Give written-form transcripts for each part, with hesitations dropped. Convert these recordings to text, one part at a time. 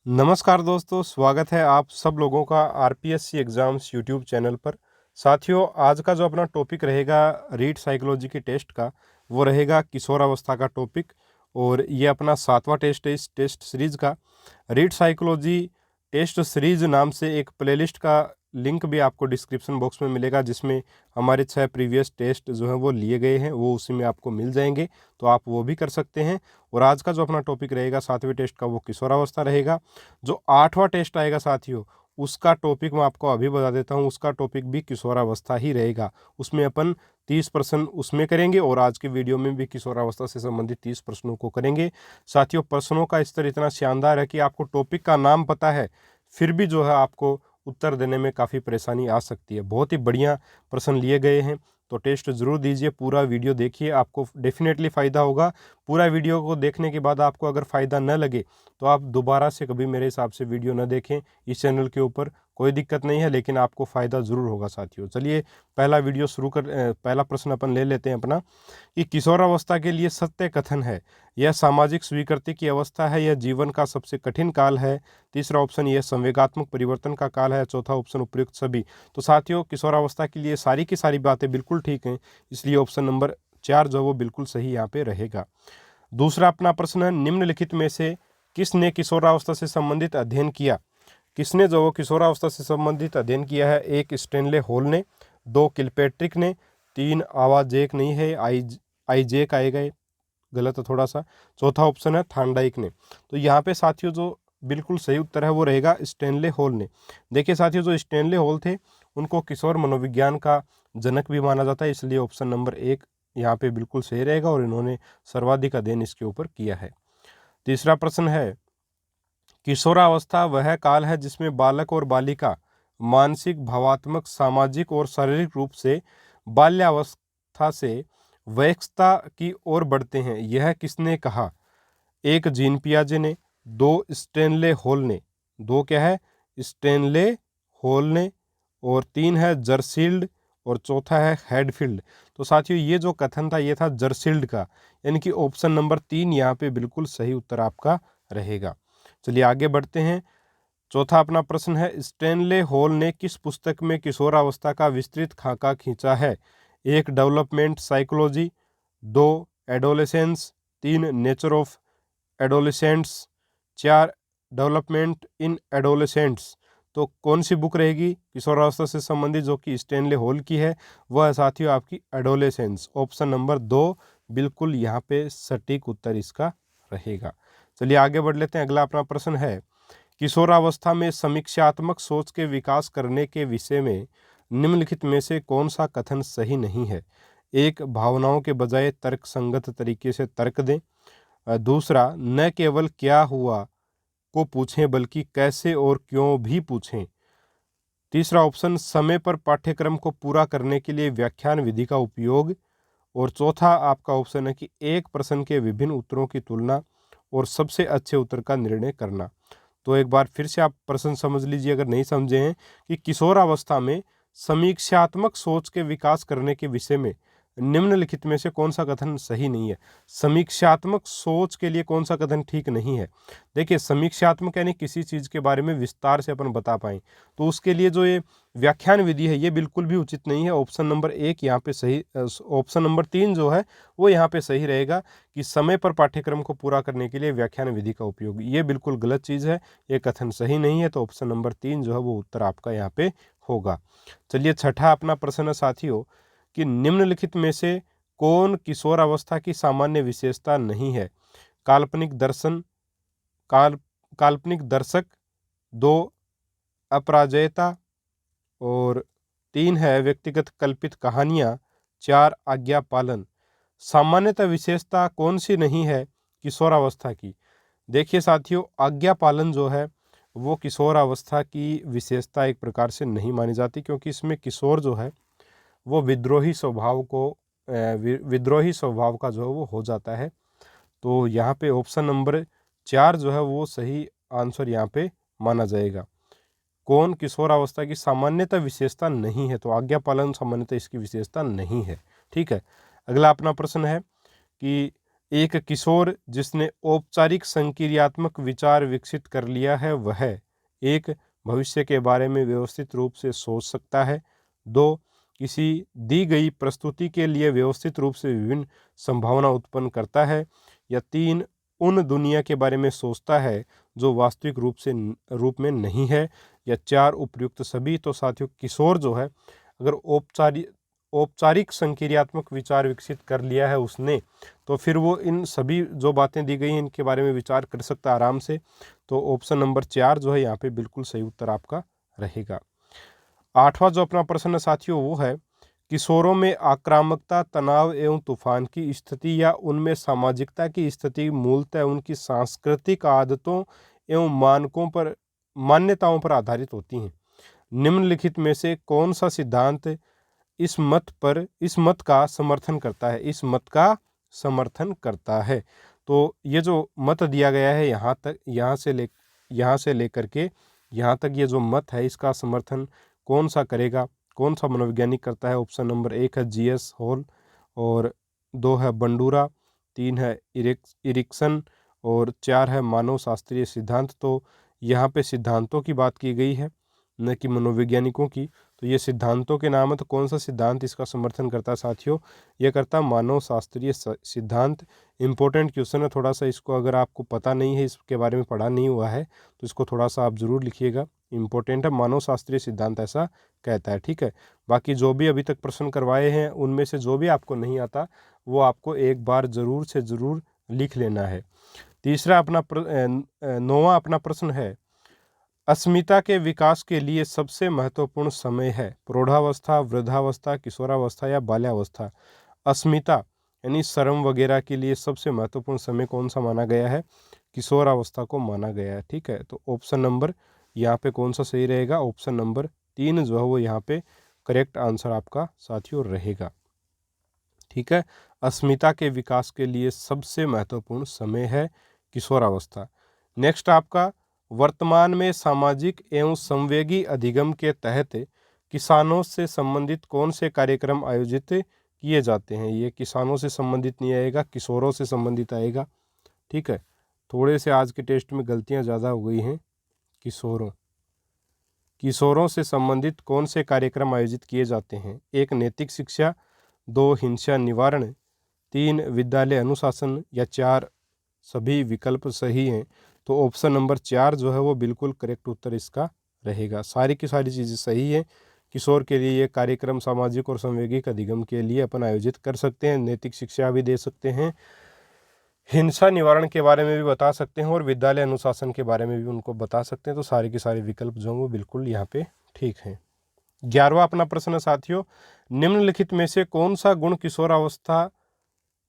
नमस्कार दोस्तों, स्वागत है आप सब लोगों का आरपीएससी एग्ज़ाम्स यूट्यूब चैनल पर। साथियों, आज का जो अपना टॉपिक रहेगा रीड साइकोलॉजी की टेस्ट का, वो रहेगा किशोरावस्था का टॉपिक। और ये अपना 7वां टेस्ट है इस टेस्ट सीरीज़ का। रीड साइकोलॉजी टेस्ट सीरीज़ नाम से एक प्लेलिस्ट का लिंक भी आपको डिस्क्रिप्शन बॉक्स में मिलेगा, जिसमें हमारे 6 प्रीवियस टेस्ट जो हैं वो लिए गए हैं, वो उसी में आपको मिल जाएंगे, तो आप वो भी कर सकते हैं। और आज का जो अपना टॉपिक रहेगा 7वें टेस्ट का, वो किशोरावस्था रहेगा। जो 8वां टेस्ट आएगा साथियों, उसका टॉपिक मैं आपको अभी बता देता हूँ, उसका टॉपिक भी किशोरावस्था ही रहेगा। उसमें अपन 30 प्रश्न उसमें करेंगे और आज के वीडियो में भी किशोरावस्था से संबंधित 30 प्रश्नों को करेंगे। साथियों, प्रश्नों का स्तर इतना शानदार है कि आपको टॉपिक का नाम पता है, फिर भी जो है आपको उत्तर देने में काफ़ी परेशानी आ सकती है। बहुत ही बढ़िया प्रश्न लिए गए हैं, तो टेस्ट ज़रूर दीजिए, पूरा वीडियो देखिए, आपको डेफिनेटली फ़ायदा होगा। पूरा वीडियो को देखने के बाद आपको अगर फ़ायदा न लगे तो आप दोबारा से कभी मेरे हिसाब से वीडियो न देखें इस चैनल के ऊपर, कोई दिक्कत नहीं है, लेकिन आपको फ़ायदा ज़रूर होगा साथियों। चलिए पहला प्रश्न अपन ले लेते हैं अपना, कि किशोरावस्था के लिए सत्य कथन है, यह सामाजिक स्वीकृति की अवस्था है, यह जीवन का सबसे कठिन काल है। तीसरा ऑप्शन, यह संवेगात्मक परिवर्तन का काल है। चौथा ऑप्शन, उपयुक्त सभी। तो साथियों, किशोरावस्था के लिए सारी की सारी बातें बिल्कुल ठीक हैं, इसलिए ऑप्शन नंबर 4 जो वो बिल्कुल सही यहाँ पे रहेगा। दूसरा अपना प्रश्न है, निम्नलिखित में से किसने किशोरावस्था से संबंधित अध्ययन किया। किसने जो वो किशोरावस्था से संबंधित अध्ययन किया है? एक, स्टेनले हॉल ने। दो, किलपेट्रिक ने। तीन, आवाजेक नहीं है, आईजेक आएगा, ये गलत है थोड़ा सा। चौथा ऑप्शन है थांडाइक ने। तो यहाँ पे साथियों जो बिल्कुल सही उत्तर है वो रहेगा स्टेनले हॉल ने। देखिए साथियों, जो स्टेनले हॉल थे उनको किशोर मनोविज्ञान का जनक भी माना जाता है, इसलिए ऑप्शन नंबर 1 यहाँ पे बिल्कुल सही रहेगा और इन्होंने सर्वाधिक अध्ययन इसके ऊपर किया है। तीसरा प्रश्न है, किशोरावस्था वह काल है जिसमें बालक और बालिका मानसिक, भावात्मक, सामाजिक और शारीरिक रूप से बाल्यावस्था से वयस्कता की ओर बढ़ते हैं, यह किसने कहा। एक, जीन पियाजे ने। दो, स्टेनले हॉल ने। दो क्या है? स्टेनले हॉल ने। और तीन है जर्सील्ड। और चौथा है हेडफील्ड। तो साथियों, ये जो कथन था ये था जर्सील्ड का, यानी कि ऑप्शन नंबर 3 यहाँ पे बिल्कुल सही उत्तर आपका रहेगा। चलिए आगे बढ़ते हैं। चौथा अपना प्रश्न है, स्टेनले हॉल ने किस पुस्तक में किशोरावस्था का विस्तृत खाका खींचा है। एक, डेवलपमेंट साइकोलॉजी। दो, एडोलेसेंस। तीन, नेचर ऑफ एडोलेसेंट्स। चार, डेवलपमेंट इन एडोलेसेंट्स। तो कौन सी बुक रहेगी किशोरावस्था से संबंधित जो कि स्टेनले हॉल की है? वह है साथियों आपकी एडोलेसेंस। ऑप्शन नंबर 2 बिल्कुल यहाँ पे सटीक उत्तर इसका रहेगा। चलिए आगे बढ़ लेते हैं। अगला अपना प्रश्न है, किशोरावस्था में समीक्षात्मक सोच के विकास करने के विषय में निम्नलिखित में से कौन सा कथन सही नहीं है। एक, भावनाओं के बजाय तर्क संगत तरीके से तर्क दें। दूसरा, न केवल क्या हुआ को पूछें बल्कि कैसे और क्यों भी पूछें। तीसरा ऑप्शन, समय पर पाठ्यक्रम को पूरा करने के लिए व्याख्यान विधि का उपयोग। और चौथा आपका ऑप्शन है कि एक प्रश्न के विभिन्न उत्तरों की तुलना और सबसे अच्छे उत्तर का निर्णय करना। तो एक बार फिर से आप प्रश्न समझ लीजिए अगर नहीं समझे हैं, कि किशोरावस्था में समीक्षात्मक सोच के विकास करने के विषय में निम्नलिखित में से कौन सा कथन सही नहीं है। समीक्षात्मक सोच के लिए कौन सा कथन ठीक नहीं है? देखिए, समीक्षात्मक यानी किसी चीज़ के बारे में विस्तार से अपन बता पाएँ, तो उसके लिए जो ये व्याख्यान विधि है ये बिल्कुल भी उचित नहीं है। ऑप्शन नंबर 1 यहाँ पे सही, ऑप्शन नंबर 3 जो है वो यहाँ पे सही रहेगा, कि समय पर पाठ्यक्रम को पूरा करने के लिए व्याख्यान विधि का उपयोग। ये बिल्कुल गलत चीज़ है, ये कथन सही नहीं है। तो ऑप्शन नंबर 3 जो है वो उत्तर आपका यहाँ पे होगा। चलिए छठा अपना प्रश्न है साथियों, कि निम्नलिखित में से कौन किशोरावस्था की सामान्य विशेषता नहीं है। काल्पनिक दर्शन, काल काल्पनिक दर्शक। दो, अपराजयता। और तीन है व्यक्तिगत कल्पित कहानियाँ। चार, आज्ञा पालन। सामान्यतः विशेषता कौन सी नहीं है किशोरावस्था की? देखिए साथियों, आज्ञा पालन जो है वो किशोरावस्था की विशेषता एक प्रकार से नहीं मानी जाती, क्योंकि इसमें किशोर जो है वो विद्रोही स्वभाव का जो है वो हो जाता है। तो यहाँ पे ऑप्शन नंबर 4 जो है वो सही आंसर यहाँ पे माना जाएगा। कौन किशोरावस्था की सामान्यतः विशेषता नहीं है? तो आज्ञा पालन सामान्यतः इसकी विशेषता नहीं है। ठीक है। अगला अपना प्रश्न है कि एक किशोर जिसने औपचारिक संक्रियात्मक विचार विकसित कर लिया है वह एक भविष्य के बारे में व्यवस्थित रूप से सोच सकता है। 2 किसी दी गई प्रस्तुति के लिए व्यवस्थित रूप से विभिन्न संभावना उत्पन्न करता है। या 3 उन दुनिया के बारे में सोचता है जो वास्तविक रूप में नहीं है। या 4 उपयुक्त सभी। तो साथियों किशोर जो है अगर औपचारिक संक्रियात्मक विचार विकसित कर लिया है उसने, तो फिर वो इन सभी जो बातें दी गई हैं इनके बारे में विचार कर सकता है आराम से। तो ऑप्शन नंबर 4 जो है यहाँ पे बिल्कुल सही उत्तर आपका रहेगा। 8वां जो अपना प्रश्न है साथियों वो है, किशोरों में आक्रामकता, तनाव एवं तूफान की स्थिति या उनमें सामाजिकता की स्थिति मूलतः उनकी सांस्कृतिक आदतों एवं मान्यताओं पर आधारित होती हैं। निम्नलिखित में से कौन सा सिद्धांत इस मत का समर्थन करता है? इस मत का समर्थन करता है। तो ये जो मत दिया गया है यहाँ से लेकर के यहाँ तक ये जो मत है इसका समर्थन कौन सा करेगा, कौन सा मनोवैज्ञानिक करता है? ऑप्शन नंबर 1 है जीएस हॉल, और 2 है बंडूरा, 3 है इरिक्सन, और 4 है मानव शास्त्रीय सिद्धांत। तो यहाँ पे सिद्धांतों की बात की गई है न कि मनोवैज्ञानिकों की। तो ये सिद्धांतों के नाम है, तो कौन सा सिद्धांत इसका समर्थन करता है साथियों? ये करता है मानव शास्त्रीय सिद्धांत। इंपॉर्टेंट क्वेश्चन है थोड़ा सा, इसको अगर आपको पता नहीं है, इसके बारे में पढ़ा नहीं हुआ है तो इसको थोड़ा सा आप जरूर लिखिएगा। इंपॉर्टेंट है, मानव शास्त्रीय सिद्धांत ऐसा कहता है। ठीक है, बाकी जो भी अभी तक प्रश्न करवाए हैं उनमें से जो भी आपको नहीं आता वो आपको एक बार जरूर से जरूर लिख लेना है। तीसरा अपना 9वां अपना प्रश्न है, अस्मिता के विकास के लिए सबसे महत्वपूर्ण समय है प्रौढ़ावस्था, वृद्धावस्था, किशोरावस्था या बाल्यावस्था? अस्मिता यानी शर्म वगैरह के लिए सबसे महत्वपूर्ण समय कौन सा माना गया है? किशोरावस्था को माना गया है। ठीक है, तो ऑप्शन नंबर यहाँ पे कौन सा सही रहेगा? ऑप्शन नंबर 3 जो है वो यहाँ पे करेक्ट आंसर आपका साथियों रहेगा। ठीक है, अस्मिता के विकास के लिए सबसे महत्वपूर्ण समय है किशोरावस्था। नेक्स्ट आपका, वर्तमान में सामाजिक एवं संवेगी अधिगम के तहत किसानों से संबंधित कौन से कार्यक्रम आयोजित किए जाते हैं? ये किसानों से संबंधित नहीं आएगा, किशोरों से संबंधित आएगा। ठीक है, थोड़े से आज के टेस्ट में गलतियां ज़्यादा हो गई हैं। किशोरों से संबंधित कौन से कार्यक्रम आयोजित किए जाते हैं? 1 नैतिक शिक्षा, 2 हिंसा निवारण, 3 विद्यालय अनुशासन, या 4 सभी विकल्प सही हैं। तो ऑप्शन नंबर 4 जो है वो बिल्कुल करेक्ट उत्तर इसका रहेगा। सारी की सारी चीज़ें सही है। किशोर के लिए ये कार्यक्रम सामाजिक और संवेगिक अधिगम के लिए अपन आयोजित कर सकते हैं, नैतिक शिक्षा भी दे सकते हैं, हिंसा निवारण के बारे में भी बता सकते हैं, और विद्यालय अनुशासन के बारे में भी उनको बता सकते हैं। तो सारे के सारे विकल्प जो हैं वो बिल्कुल यहाँ पे ठीक हैं। 11वां अपना प्रश्न साथियों, निम्नलिखित में से कौन सा गुण किशोरावस्था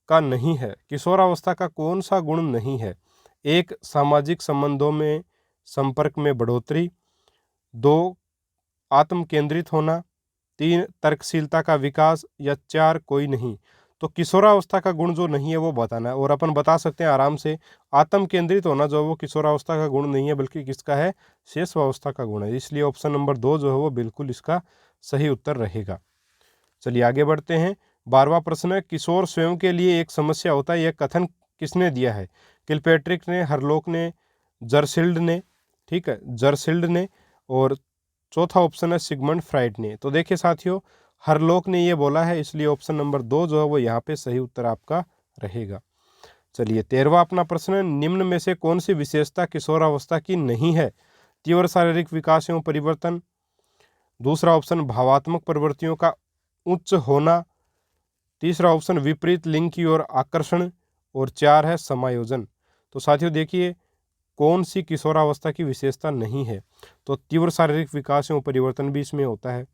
का नहीं है? किशोरावस्था का कौन सा गुण नहीं है? 1 सामाजिक संबंधों में संपर्क में बढ़ोतरी, 2 आत्म केंद्रित होना, 3 तर्कशीलता का विकास, या 4 कोई नहीं। तो किशोरावस्था का गुण जो नहीं है वो बताना है, और अपन बता सकते हैं आराम से। आत्म केंद्रित होना जो है वो किशोरावस्था का गुण नहीं है, बल्कि किसका है? शेषावस्था का गुण है। इसलिए ऑप्शन नंबर 2 जो है वो बिल्कुल इसका सही उत्तर रहेगा। चलिए आगे बढ़ते हैं। 12वां प्रश्न है, किशोर स्वयं के लिए एक समस्या होता है, यह कथन किसने दिया है? किलपेट्रिक ने, हरलोक ने, जरसिल्ड ने। ठीक है, जरसिल्ड ने। और चौथा ऑप्शन है सिगमंड फ्राइड ने। तो देखिए साथियों, हरलोक ने ये बोला है, इसलिए ऑप्शन नंबर 2 जो है वो यहाँ पे सही उत्तर आपका रहेगा। चलिए 13वां अपना प्रश्न है, निम्न में से कौन सी विशेषता किशोरावस्था की नहीं है? तीव्र शारीरिक विकास एवं परिवर्तन, दूसरा ऑप्शन भावात्मक प्रवृत्तियों का उच्च होना, तीसरा ऑप्शन विपरीत लिंग की ओर आकर्षण, और 4 है समायोजन। तो साथियों देखिए कौन सी किशोरावस्था की विशेषता नहीं है? तो तीव्र शारीरिक विकास एवं परिवर्तन भी इसमें होता है,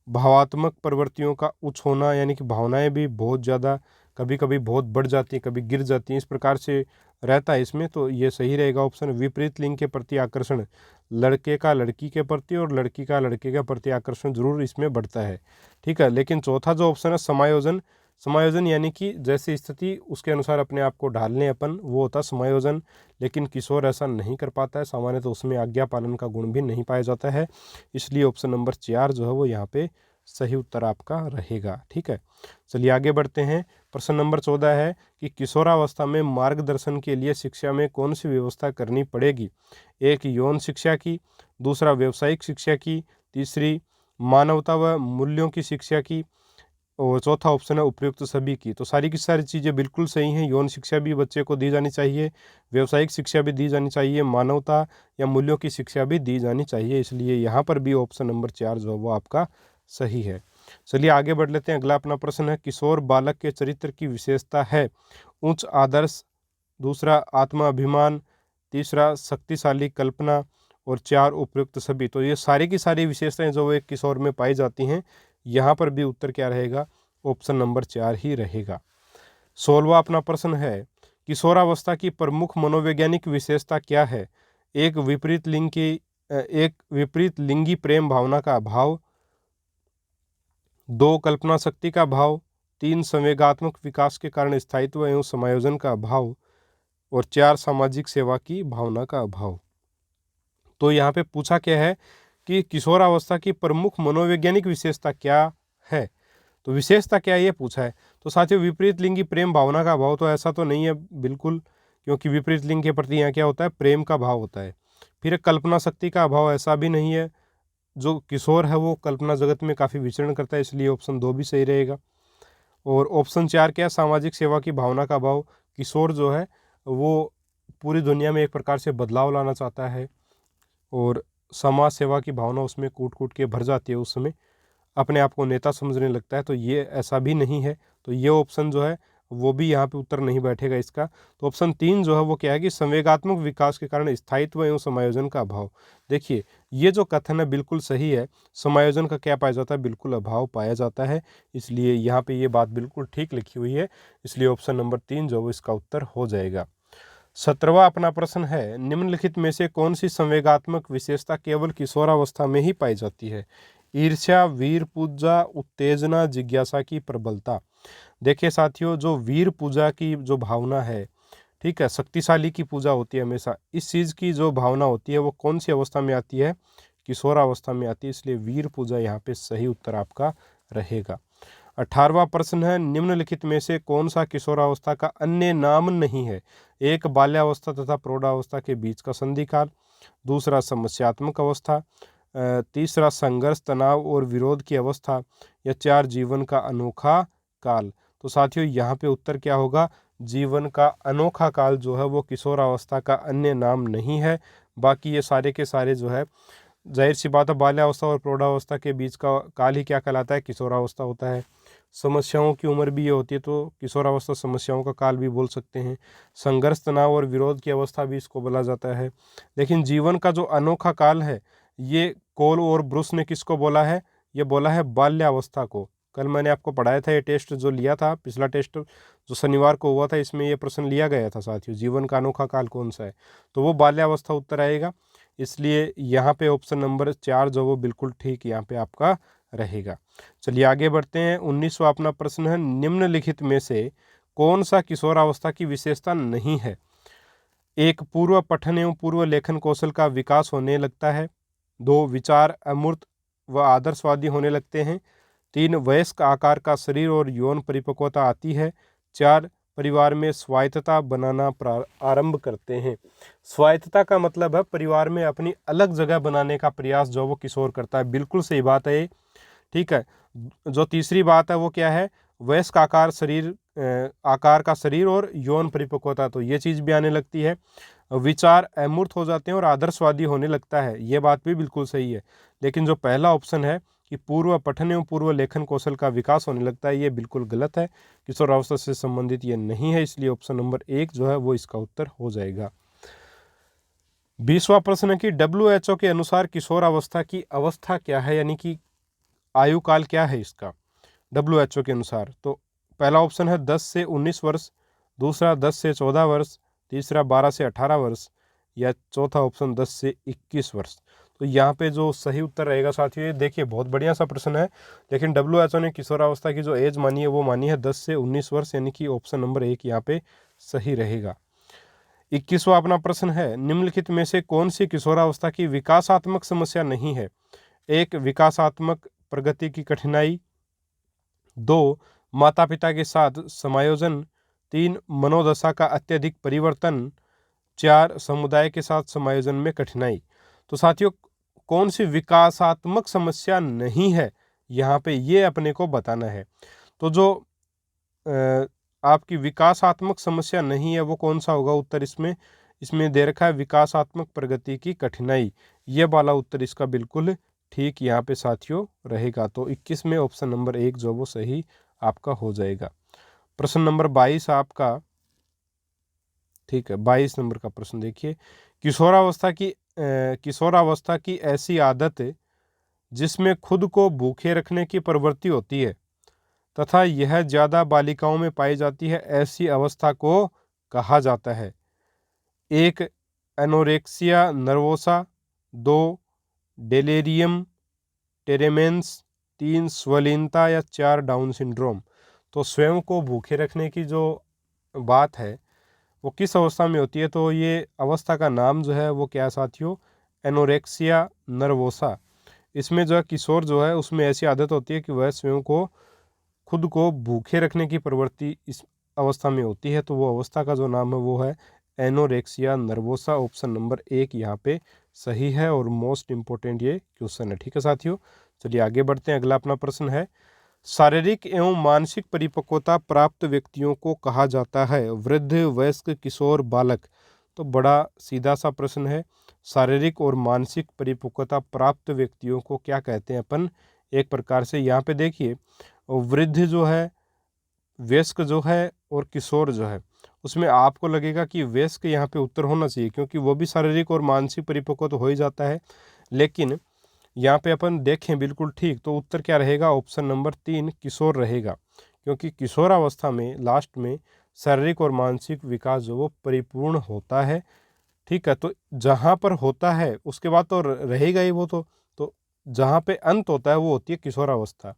भावात्मक प्रवृत्तियों का उच्च होना यानी कि भावनाएं भी बहुत ज़्यादा कभी कभी बहुत बढ़ जाती हैं, कभी गिर जाती हैं, इस प्रकार से रहता है इसमें। तो ये सही रहेगा ऑप्शन विपरीत लिंग के प्रति आकर्षण, लड़के का लड़की के प्रति और लड़की का लड़के के प्रति आकर्षण जरूर इसमें बढ़ता है। ठीक है, लेकिन चौथा जो ऑप्शन है समायोजन, समायोजन यानी कि जैसी स्थिति उसके अनुसार अपने आप को ढाल लें अपन, वो होता है समायोजन। लेकिन किशोर ऐसा नहीं कर पाता है, सामान्य तो उसमें आज्ञा पालन का गुण भी नहीं पाया जाता है। इसलिए ऑप्शन नंबर 4 जो है वो यहाँ पे सही उत्तर आपका रहेगा। ठीक है, चलिए आगे बढ़ते हैं। प्रश्न नंबर 14 है कि किशोरावस्था में मार्गदर्शन के लिए शिक्षा में कौन सी व्यवस्था करनी पड़ेगी। एक यौन शिक्षा की, दूसरा व्यावसायिक शिक्षा की, तीसरी मानवता व मूल्यों की शिक्षा की, और चौथा ऑप्शन है उपयुक्त सभी की। तो सारी की सारी चीज़ें बिल्कुल सही हैं। यौन शिक्षा भी बच्चे को दी जानी चाहिए, व्यावसायिक शिक्षा भी दी जानी चाहिए, मानवता या मूल्यों की शिक्षा भी दी जानी चाहिए। इसलिए यहाँ पर भी ऑप्शन नंबर 4 जो है वो आपका सही है। चलिए आगे बढ़ लेते हैं। अगला अपना प्रश्न है, किशोर बालक के चरित्र की विशेषता है उच्च आदर्श, दूसरा आत्माभिमान, तीसरा शक्तिशाली कल्पना, और 4 उपयुक्त सभी। तो ये सारी की सारी विशेषताएं जो एक किशोर में पाई जाती हैं, यहाँ पर भी उत्तर क्या रहेगा, ऑप्शन नंबर 4 ही रहेगा। 16वां अपना प्रश्न है, किशोरावस्था की प्रमुख मनोवैज्ञानिक विशेषता क्या है। एक विपरीत लिंगी प्रेम भावना का अभाव, 2 कल्पना शक्ति का अभाव, 3 संवेगात्मक विकास के कारण स्थायित्व एवं समायोजन का अभाव, और 4 सामाजिक सेवा की भावना का अभाव। तो यहाँ पे पूछा क्या है कि किशोरावस्था की प्रमुख मनोवैज्ञानिक विशेषता क्या है। तो विशेषता क्या है ये पूछा है। तो साथियों, विपरीत लिंगी प्रेम भावना का अभाव तो ऐसा तो नहीं है बिल्कुल, क्योंकि विपरीत लिंग के प्रति यहाँ क्या होता है, प्रेम का भाव होता है। फिर कल्पना शक्ति का अभाव ऐसा भी नहीं है, जो किशोर है वो कल्पना जगत में काफ़ी विचरण करता है, इसलिए ऑप्शन 2 भी सही रहेगा। और ऑप्शन 4 क्या है, सामाजिक सेवा की भावना का अभाव। किशोर जो है वो पूरी दुनिया में एक प्रकार से बदलाव लाना चाहता है, और समाज सेवा की भावना उसमें कूट कूट के भर जाती है, उस समय अपने आप को नेता समझने लगता है। तो ये ऐसा भी नहीं है, तो ये ऑप्शन जो है वो भी यहाँ पे उत्तर नहीं बैठेगा इसका। तो ऑप्शन 3 जो है वो क्या है कि संवेगात्मक विकास के कारण स्थायित्व एवं समायोजन का अभाव। देखिए, ये जो कथन है बिल्कुल सही है, समायोजन का क्या पाया जाता है, बिल्कुल अभाव पाया जाता है, इसलिए यहाँ पे ये बात बिल्कुल ठीक लिखी हुई है, इसलिए ऑप्शन नंबर 3 जो वो इसका उत्तर हो जाएगा। 17वां अपना प्रश्न है, निम्नलिखित में से कौन सी संवेगात्मक विशेषता केवल किशोरावस्था में ही पाई जाती है। ईर्ष्या, वीर पूजा, उत्तेजना, जिज्ञासा की प्रबलता। देखिए साथियों, जो वीर पूजा की जो भावना है, ठीक है, शक्तिशाली की पूजा होती है हमेशा, इस चीज़ की जो भावना होती है वो कौन सी अवस्था में आती है, किशोरावस्था में आती है, इसलिए वीर पूजा यहाँ पे सही उत्तर आपका रहेगा। 18वां प्रश्न है, निम्नलिखित में से कौन सा किशोरावस्था का अन्य नाम नहीं है। एक बाल्यावस्था तथा प्रौढ़ावस्था के बीच का संधिकाल, दूसरा समस्यात्मक अवस्था, तीसरा संघर्ष, तनाव और विरोध की अवस्था, या 4 जीवन का अनोखा काल। तो साथियों, यहाँ पे उत्तर क्या होगा, जीवन का अनोखा काल जो है वो किशोरावस्था का अन्य नाम नहीं है। बाकी ये सारे के सारे जो है, जाहिर सी बात है, बाल्यावस्था और प्रौढ़ावस्था के बीच का काल ही क्या कहलाता है, किशोरावस्था होता है। समस्याओं की उम्र भी ये होती है, तो किशोरावस्था समस्याओं का काल भी बोल सकते हैं। संघर्ष, तनाव और विरोध की अवस्था भी इसको बोला जाता है। लेकिन जीवन का जो अनोखा काल है, ये कोल और ब्रुस ने किसको बोला है, ये बोला है बाल्यावस्था को। कल मैंने आपको पढ़ाया था, ये टेस्ट जो लिया था, पिछला टेस्ट जो शनिवार को हुआ था, इसमें ये प्रश्न लिया गया था साथियों, जीवन का अनोखा काल कौन सा है, तो वो बाल्यावस्था उत्तर आएगा। इसलिए यहाँ पे ऑप्शन नंबर 4 जो वो बिल्कुल ठीक यहाँ पे आपका रहेगा। चलिए आगे बढ़ते हैं। 19वां अपना प्रश्न है, निम्नलिखित में से कौन सा किशोरावस्था की विशेषता नहीं है। एक, पूर्व पठन एवं पूर्व लेखन कौशल का विकास होने लगता है। 2, विचार अमूर्त व आदर्शवादी होने लगते हैं। 3, वयस्क आकार का शरीर और यौन परिपक्वता आती है। 4, परिवार में स्वायत्तता बनाना आरंभ करते हैं। स्वायत्तता का मतलब है परिवार में अपनी अलग जगह बनाने का प्रयास जो वो किशोर करता है, बिल्कुल सही बात है ये, ठीक है। जो तीसरी बात है वो क्या है, वयस्क आकार का शरीर और यौन परिपक्वता, तो ये चीज़ भी आने लगती है। विचार अमूर्त हो जाते हैं और आदर्शवादी होने लगता है, ये बात भी बिल्कुल सही है। लेकिन जो पहला ऑप्शन है कि पूर्व पठन एवं पूर्व लेखन कौशल का विकास होने लगता है, ये बिल्कुल गलत है, किशोरावस्था से संबंधित ये नहीं है, इसलिए ऑप्शन नंबर 1 जो है वो इसका उत्तर हो जाएगा। 20वां प्रश्न है कि WHO के अनुसार किशोरावस्था की अवस्था क्या है, यानी कि आयु काल क्या है इसका WHO के अनुसार। तो पहला ऑप्शन है 10 से 19 वर्ष, दूसरा 10 से 14 वर्ष, तीसरा 12 से 18 वर्ष, या चौथा ऑप्शन 10 से 21 वर्ष। तो यहाँ पे जो सही उत्तर रहेगा साथियों, ये देखिए बहुत बढ़िया सा प्रश्न है, लेकिन WHO ने किशोरावस्था की जो एज मानी है वो मानी है 10 से 19 वर्ष, यानी कि ऑप्शन नंबर 1 यहाँ पे सही रहेगा। 21वां अपना प्रश्न है, निम्नलिखित में से कौन सी किशोरावस्था की विकासात्मक समस्या नहीं है। एक, विकासात्मक प्रगति की कठिनाई। 2 माता पिता के साथ समायोजन। 3 मनोदशा का अत्यधिक परिवर्तन। 4 समुदाय के साथ समायोजन में कठिनाई। तो साथियों, कौन सी विकासात्मक समस्या नहीं है यहाँ पे, ये अपने को बताना है। तो जो आपकी विकासात्मक समस्या नहीं है वो कौन सा होगा उत्तर इसमें दे रखा है विकासात्मक प्रगति की कठिनाई। ये वाला उत्तर इसका बिल्कुल ठीक यहाँ पे साथियों रहेगा। तो 21 में ऑप्शन नंबर 1 जो वो सही आपका हो जाएगा। प्रश्न नंबर 22 आपका, ठीक है, 22 नंबर का प्रश्न देखिए। किशोरावस्था की ऐसी आदत जिसमें खुद को भूखे रखने की प्रवृत्ति होती है तथा यह ज़्यादा बालिकाओं में पाई जाती है, ऐसी अवस्था को कहा जाता है। 1 एनोरेक्सिया नर्वोसा। 2 डेलेरियम टेरेमेंस। 3 स्वलीनता या 4 डाउन सिंड्रोम। तो स्वयं को भूखे रखने की जो बात है वो किस अवस्था में होती है, तो ये अवस्था का नाम जो है वो क्या है साथियों, एनोरेक्सिया नर्वोसा। इसमें जो है किशोर जो है उसमें ऐसी आदत होती है कि वह स्वयं को खुद को भूखे रखने की प्रवृत्ति इस अवस्था में होती है। तो वो अवस्था का जो नाम है वो है एनोरेक्सिया नर्वोसा। ऑप्शन नंबर 1 यहाँ पे सही है और मोस्ट इम्पोर्टेंट ये क्वेश्चन है। ठीक है साथियों, चलिए आगे बढ़ते हैं। अगला अपना प्रश्न है, शारीरिक एवं मानसिक परिपक्वता प्राप्त व्यक्तियों को कहा जाता है, वृद्ध, वयस्क, किशोर, बालक। तो बड़ा सीधा सा प्रश्न है, शारीरिक और मानसिक परिपक्वता प्राप्त व्यक्तियों को क्या कहते हैं अपन, एक प्रकार से यहाँ पे देखिए वृद्ध जो है, वयस्क जो है और किशोर जो है, उसमें आपको लगेगा कि वयस्क यहाँ पे उत्तर होना चाहिए क्योंकि वो भी शारीरिक और मानसिक परिपक्व तो हो ही जाता है। लेकिन यहाँ पे अपन देखें बिल्कुल ठीक, तो उत्तर क्या रहेगा, ऑप्शन नंबर 3 किशोर रहेगा। क्योंकि किशोरावस्था में लास्ट में शारीरिक और मानसिक विकास जो वो परिपूर्ण होता है। ठीक है, तो जहाँ पर होता है उसके बाद तो रहेगा ही वो तो जहाँ पे अंत होता है वो होती है किशोरावस्था।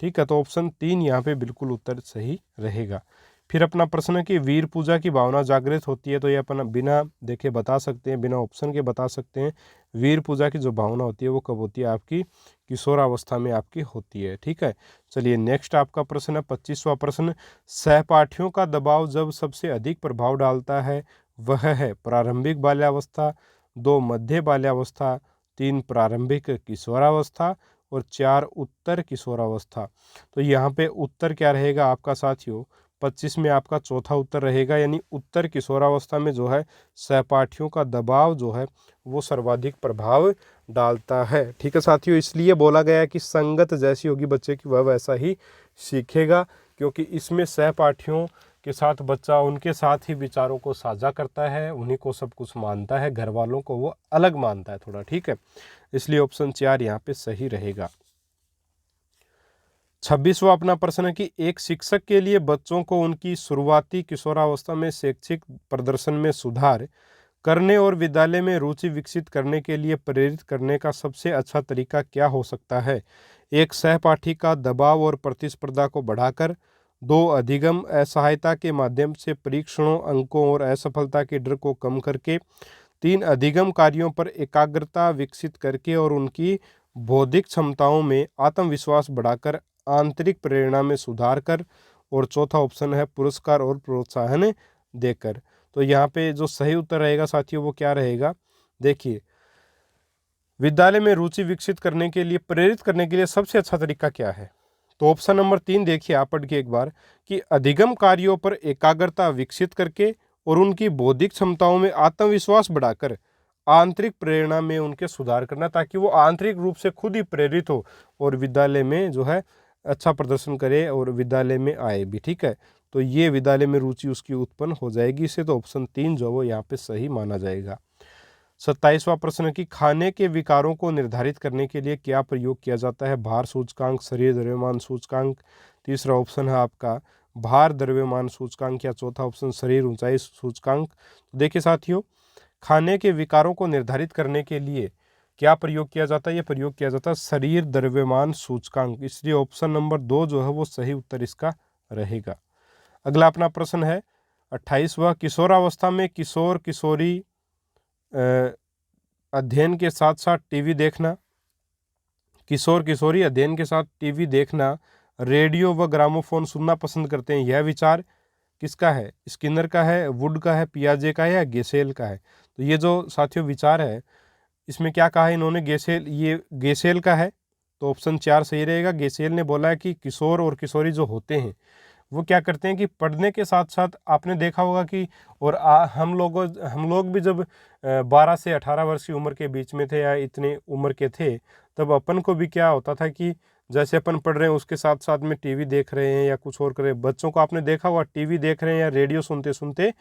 ठीक है, तो ऑप्शन 3 यहाँ पे बिल्कुल उत्तर सही रहेगा। फिर अपना प्रश्न है कि वीर पूजा की भावना जागृत होती है, तो ये अपन बिना देखे बता सकते हैं, बिना ऑप्शन के बता सकते हैं। वीर पूजा की जो भावना होती है वो कब होती है, आपकी किशोरावस्था में आपकी होती है। ठीक है, चलिए नेक्स्ट आपका प्रश्न है 25वां प्रश्न, सहपाठियों का दबाव जब सबसे अधिक प्रभाव डालता है वह है प्रारंभिक बाल्यावस्था। 2 मध्य बाल्यावस्था। 3 प्रारंभिक किशोरावस्था और 4 उत्तर किशोरावस्था। तो यहाँ पे उत्तर क्या रहेगा आपका साथियों, 25 में आपका चौथा उत्तर रहेगा, यानी उत्तर किशोरावस्था में जो है सहपाठियों का दबाव जो है वो सर्वाधिक प्रभाव डालता है। ठीक है साथियों, इसलिए बोला गया है कि संगत जैसी होगी बच्चे की वह वैसा ही सीखेगा, क्योंकि इसमें सहपाठियों के साथ बच्चा उनके साथ ही विचारों को साझा करता है, उन्हीं को सब कुछ मानता है, घर वालों को वो अलग मानता है थोड़ा। ठीक है, इसलिए ऑप्शन 4 यहाँ पे सही रहेगा। 26वां अपना प्रश्न है कि एक शिक्षक के लिए बच्चों को उनकी शुरुआती किशोरावस्था में शैक्षिक प्रदर्शन में सुधार करने और विद्यालय में रुचि विकसित करने के लिए प्रेरित करने का सबसे अच्छा तरीका क्या हो सकता है। 1 सहपाठी का दबाव और प्रतिस्पर्धा को बढ़ाकर। 2 अधिगम असहायता के माध्यम से परीक्षणों, अंकों और असफलता के डर को कम करके। 3 अधिगम कार्यों पर एकाग्रता विकसित करके और उनकी बौद्धिक क्षमताओं में आत्मविश्वास बढ़ाकर आंतरिक प्रेरणा में सुधार कर। और चौथा ऑप्शन है पुरस्कार और प्रोत्साहन देकर। तो यहाँ पे जो सही उत्तर रहेगा साथियों वो क्या रहेगा, देखिए विद्यालय में रुचि विकसित करने के लिए, प्रेरित करने के लिए सबसे अच्छा तरीका क्या है, तो ऑप्शन नंबर 3 देखिए आप पढ़ के एक बार, कि अधिगम कार्यों पर एकाग्रता विकसित करके और उनकी बौद्धिक क्षमताओं में आत्मविश्वास बढ़ाकर आंतरिक प्रेरणा में उनके सुधार करना, ताकि वो आंतरिक रूप से खुद ही प्रेरित हो और विद्यालय में जो है अच्छा प्रदर्शन करे और विद्यालय में आए भी। ठीक है, तो ये विद्यालय में रुचि उसकी उत्पन्न हो जाएगी इससे। तो ऑप्शन 3 जो वो यहाँ पे सही माना जाएगा। 27वां प्रश्न कि खाने के विकारों को निर्धारित करने के लिए क्या प्रयोग किया जाता है, भार सूचकांक, शरीर द्रव्यमान सूचकांक। तीसरा ऑप्शन है आपका भार द्रव्यमान सूचकांक या चौथा ऑप्शन शरीर ऊंचाई सूचकांक। तो देखिए साथियों, खाने के विकारों को निर्धारित करने के लिए क्या प्रयोग किया जाता है, ये प्रयोग किया जाता है शरीर द्रव्यमान सूचकांक, इसलिए ऑप्शन नंबर 2 जो है वो सही उत्तर इसका रहेगा। अगला अपना प्रश्न है 28वां, किशोरावस्था में किशोर किशोरी अध्ययन के साथ साथ टीवी देखना, किशोर किशोरी अध्ययन के साथ टीवी देखना, रेडियो व ग्रामोफोन सुनना पसंद करते हैं। यह विचार किसका है? स्किनर का है, वुड का है, पियाजे का है या गेसेल का है? तो ये जो साथियों विचार है, इसमें क्या कहा है इन्होंने? गेसेल, ये गेसेल का है, तो ऑप्शन 4 सही रहेगा। गेसेल ने बोला है कि किशोर और किशोरी जो होते हैं वो क्या करते हैं कि पढ़ने के साथ साथ आपने देखा होगा कि और हम लोग भी जब 12 से 18 वर्ष की उम्र के बीच में थे या इतने उम्र के थे, तब अपन को भी क्या होता था कि जैसे अपन पढ़ रहे हैं उसके साथ साथ में टीवी देख रहे हैं या कुछ और कर रहे हैं। बच्चों को आपने देखा होगा टीवी देख रहे हैं या रेडियो सुनते सुनते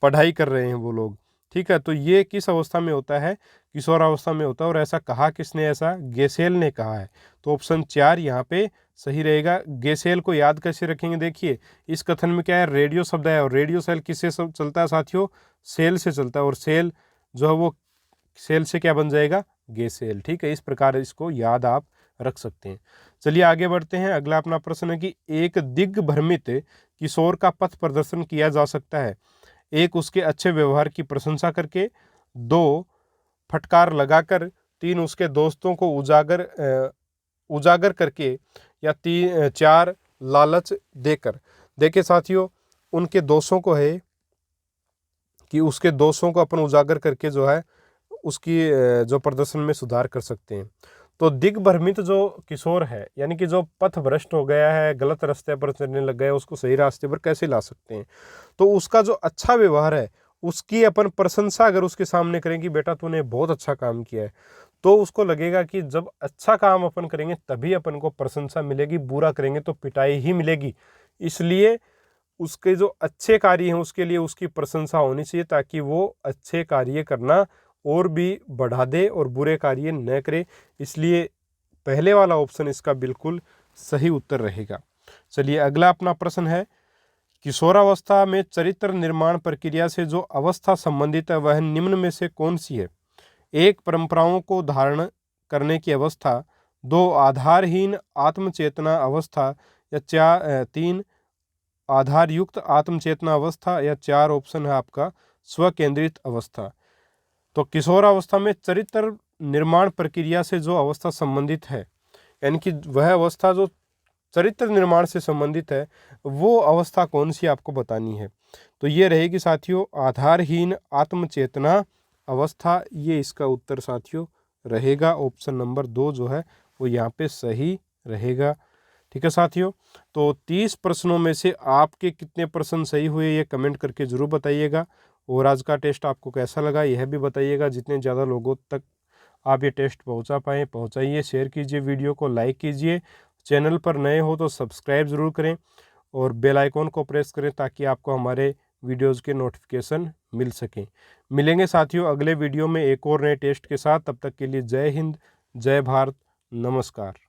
पढ़ाई कर रहे हैं वो लोग, ठीक है। तो ये किस अवस्था में होता है? किशोरावस्था में होता है। और ऐसा कहा किसने? ऐसा गेसेल ने कहा है। तो ऑप्शन 4 यहाँ पे सही रहेगा। गेसेल को याद कैसे रखेंगे? देखिए, इस कथन में क्या है? रेडियो शब्द है और रेडियो सेल किससे चलता है साथियों? सेल से चलता है, और सेल जो है वो सेल से क्या बन जाएगा? गेसेल, ठीक है। इस प्रकार इसको याद आप रख सकते हैं। चलिए आगे बढ़ते हैं। अगला अपना प्रश्न है कि एक दिग्भ्रमित किशोर का पथ प्रदर्शन किया जा सकता है। 1 उसके अच्छे व्यवहार की प्रशंसा करके, 2 फटकार लगाकर, 3 उसके दोस्तों को उजागर करके, या 4 लालच देकर। देखिए साथियों, उनके दोषों को है कि उसके दोषों को अपन उजागर करके जो है उसकी जो प्रदर्शन में सुधार कर सकते हैं। तो दिग्भ्रमित जो किशोर है, यानी कि जो पथ भ्रष्ट हो गया है, गलत रास्ते पर चलने लग गया है, उसको सही रास्ते पर कैसे ला सकते हैं? तो उसका जो अच्छा व्यवहार है उसकी अपन प्रशंसा अगर उसके सामने करें कि बेटा तूने बहुत अच्छा काम किया है, तो उसको लगेगा कि जब अच्छा काम अपन करेंगे तभी अपन को प्रशंसा मिलेगी, बुरा करेंगे तो पिटाई ही मिलेगी। इसलिए उसके जो अच्छे कार्य हैं उसके लिए उसकी प्रशंसा होनी चाहिए, ताकि वो अच्छे कार्य करना और भी बढ़ा दे और बुरे कार्य न करे। इसलिए पहले वाला ऑप्शन इसका बिल्कुल सही उत्तर रहेगा। चलिए अगला अपना प्रश्न है, किशोरावस्था में चरित्र निर्माण प्रक्रिया से जो अवस्था संबंधित है वह निम्न में से कौन सी है? 1 परंपराओं को धारण करने की अवस्था, 2 आधारहीन आत्मचेतना अवस्था, या 3 आधारयुक्त आत्मचेतना अवस्था, या 4 ऑप्शन है आपका स्वकेंद्रित अवस्था। तो किशोरावस्था में चरित्र निर्माण प्रक्रिया से जो अवस्था संबंधित है, यानी कि वह अवस्था जो चरित्र निर्माण से संबंधित है, वो अवस्था कौन सी आपको बतानी है। तो ये रहेगी साथियों आधारहीन आत्मचेतना अवस्था। ये इसका उत्तर साथियों रहेगा। ऑप्शन नंबर 2 जो है वो यहाँ पे सही रहेगा। ठीक है साथियों, तो 30 प्रश्नों में से आपके कितने प्रश्न सही हुए ये कमेंट करके ज़रूर बताइएगा। और आज का टेस्ट आपको कैसा लगा यह भी बताइएगा। जितने ज़्यादा लोगों तक आप ये टेस्ट पहुंचा पाएँ पहुंचाइए, शेयर कीजिए, वीडियो को लाइक कीजिए। चैनल पर नए हो तो सब्सक्राइब ज़रूर करें और बेल आइकॉन को प्रेस करें ताकि आपको हमारे वीडियोज़ के नोटिफिकेशन मिल सकें। मिलेंगे साथियों अगले वीडियो में एक और नए टेस्ट के साथ। तब तक के लिए जय हिंद, जय भारत, नमस्कार।